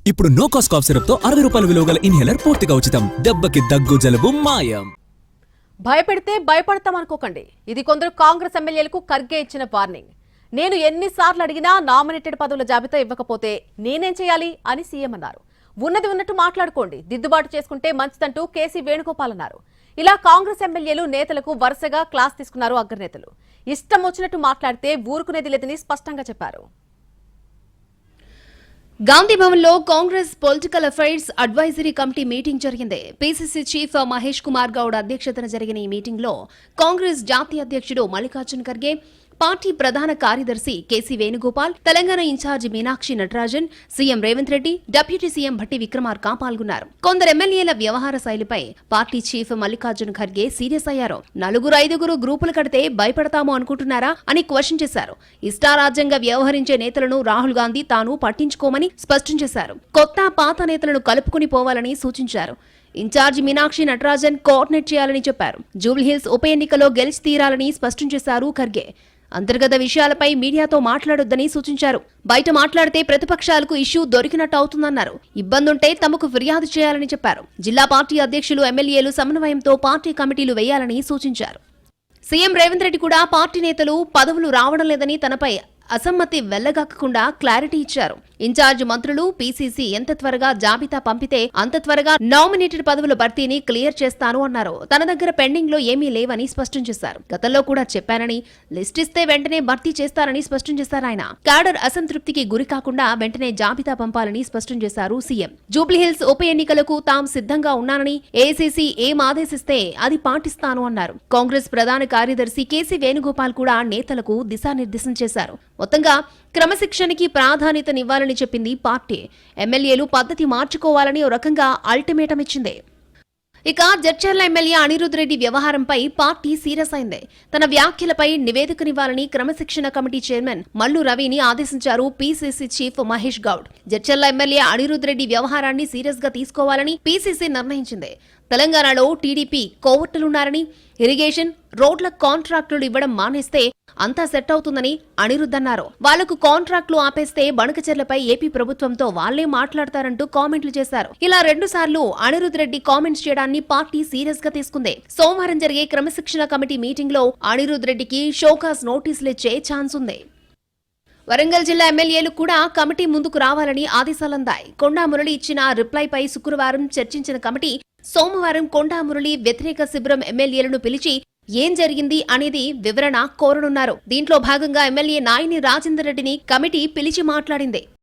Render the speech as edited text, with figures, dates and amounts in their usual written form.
ఇప్పుడు no cost cough syrup తో 60 రూపాయల విలువ గల ఇన్హేలర్ పూర్తిగా ఉచితం. దెబ్బకి దగ్గు జలుబు మాయం. భయపెడితే భయపడతామనుకోకండి. ఇది కొందరు కాంగ్రెస్ ఎమ్మెల్యేలకు ఖర్గే ఇచ్చిన వార్నింగ్. నేను ఎన్నిసార్లు అడిగినా నామినేటెడ్ పదవుల జాబితా ఇవ్వకపోతే నేనేం చేయాలి అని సీఎం అన్నారు. ఉన్నది ఉన్నట్టు మాట్లాడుకోండి, దిద్దుబాటు చేసుకుంటే మంచిదంటూ కేసీ వేణుగోపాల్ అన్నారు. ఇలా కాంగ్రెస్ ఎమ్మెల్యేలు నేతలకు వరుసగా క్లాస్ తీసుకున్నారు అగ్రనేతలు. ఇష్టం వచ్చినట్టు మాట్లాడితే ఊరుకునేది లేదని స్పష్టంగా చెప్పారు. గాంధీ భవన్ లో Congress political affairs advisory committee meeting జరిగింది. పీసీసీ చీఫ్ మహేష్ కుమార్ గౌడ్ అధ్యక్షతన జరిగిన ఈ మీటింగ్ లో కాంగ్రెస్ జాతీయ అధ్యక్షుడు మల్లికార్జున్ ఖర్గే, పార్టీ ప్రధాన కార్యదర్శి KC Venugopal, Telangana incharge Meenakshi Natarajan, CM Revanth Reddy, deputy CM Bhatti Vikramarka పాల్గొన్నారు. కొందరు ఎమ్మెల్యేల వ్యవహార శైలిపై party chief Mallikarjun Kharge serious అయ్యారు. 4-5 గ్రూపులు కడితే భయపడతాము అనుకుంటున్నారా అని క్వశ్చన్ చేశారు. ఇష్టారాజ్యంగా వ్యవహరించే నేతలను రాహుల్ గాంధీ తాను పట్టించుకోమని స్పష్టం చేశారు. కొత్త పాత నేతలను కలుపుకుని పోవాలని సూచించారు. ఇన్ఛార్జి మీనాక్షి నటరాజన్ కోఆర్డినేట్ చేయాలని చెప్పారు. జూబ్లీహిల్స్ ఉప ఎన్నికలో గెలిచి తీరాలని స్పష్టం చేశారు ఖర్గే. అంతర్గత విషయాలపై మీడియాతో మాట్లాడొద్దని సూచించారు. బయట మాట్లాడితే ప్రతిపక్షాలకు ఇష్యూ దొరికినట్టు అవుతుందన్నారు. ఇబ్బందుంటే తమకు ఫిర్యాదు చేయాలని చెప్పారు. జిల్లా పార్టీ అధ్యక్షులు, ఎమ్మెల్యేలు సమన్వయంతో పార్టీ కమిటీలు వేయాలని సూచించారు. సీఎం రేవంత్ రెడ్డి కూడా పార్టీ నేతలు పదవులు రావడం లేదని తనపై అసమ్మతి వెళ్లగక్కకుండా క్లారిటీ ఇచ్చారు. ఇన్ఛార్జ్ మంత్రులు, పీసీసీ ఎంత త్వరగా జాబితా పంపితే అంత త్వరగా నామినేటెడ్ పదవుల భర్తీని క్లియర్ చేస్తాను అన్నారు. తన దగ్గర పెండింగ్ లో ఏమీ లేవని స్పష్టం చేశారు. గతంలో కూడా చెప్పానని, లిస్ట్ ఇస్తే వెంటనే భర్తీ చేస్తారని స్పష్టం చేశారు ఆయన. క్యాడర్ అసంతృప్తికి గురి కాకుండా వెంటనే జాబితా పంపాలని స్పష్టం చేశారు సీఎం. జూబ్లీహిల్స్ ఉప ఎన్నికలకు తాము సిద్ధంగా ఉన్నానని, ఏఐసీసీ ఏం ఆదేశిస్తే అది పాటిస్తాను అన్నారు. కాంగ్రెస్ ప్రధాన కార్యదర్శి కేసీ వేణుగోపాల్ కూడా నేతలకు దిశానిర్దేశం చేశారు. మొత్తంగా క్రమశిక్షణకి ప్రాధాన్యతనివ్వాలని చెప్పింది పార్టీ. ఎమ్మెల్యేలు పద్ధతి మార్చుకోవాలని ఓ రకంగా అల్టిమేటం ఇచ్చింది. ఇక జడ్చర్ల ఎమ్మెల్యే అనిరుద్ రెడ్డి వ్యవహారంపై పార్టీ సీరియస్ అయింది. తన వ్యాఖ్యలపై నివేదికనివ్వాలని క్రమశిక్షణ కమిటీ చైర్మన్ మల్లు రవిని ఆదేశించారు PCC chief Mahesh Goud. Jadcherla MLA Anirudh Reddy వ్యవహారాన్ని సీరియస్ గా తీసుకోవాలని పీసీసీ నిర్ణయించింది. తెలంగాణలో టీడీపీ కోవర్టులున్నారని, ఇరిగేషన్, రోడ్ల కాంట్రాక్టులు ఇవ్వడం మానేస్తే అంతా సెట్ అవుతుందని అనిరుద్ అన్నారు. వాళ్లకు కాంట్రాక్టులు ఆపేస్తే బణకచెర్లపై ఏపీ ప్రభుత్వంతో వాళ్లే మాట్లాడతారంటూ కామెంట్లు చేశారు. ఇలా 2 సార్లు అనిరుద్ రెడ్డి కామెంట్స్ చేయడాన్ని పార్టీ సీరియస్ గా తీసుకుంది. సోమవారం జరిగే క్రమశిక్షణ కమిటీ మీటింగ్ లో అనిరుద్ రెడ్డికి షోకాస్ నోటీసులు ఇచ్చే ఛాన్స్ ఉంది. వరంగల్ జిల్లా ఎమ్మెల్యేలు కూడా కమిటీ ముందుకు రావాలని ఆదేశాలందాయి. కొండా మురళి ఇచ్చిన రిప్లైపై శుక్రవారం చర్చించిన కమిటీ సోమవారం కొండా మురళి వ్యతిరేక శిబిరం ఎమ్మెల్యేలను పిలిచి ఏం జరిగింది అనేది వివరణ కోరనున్నారు. దీంట్లో భాగంగా ఎమ్మెల్యే నాయని రాజేందర్ రెడ్డిని కమిటీ పిలిచి మాట్లాడింది.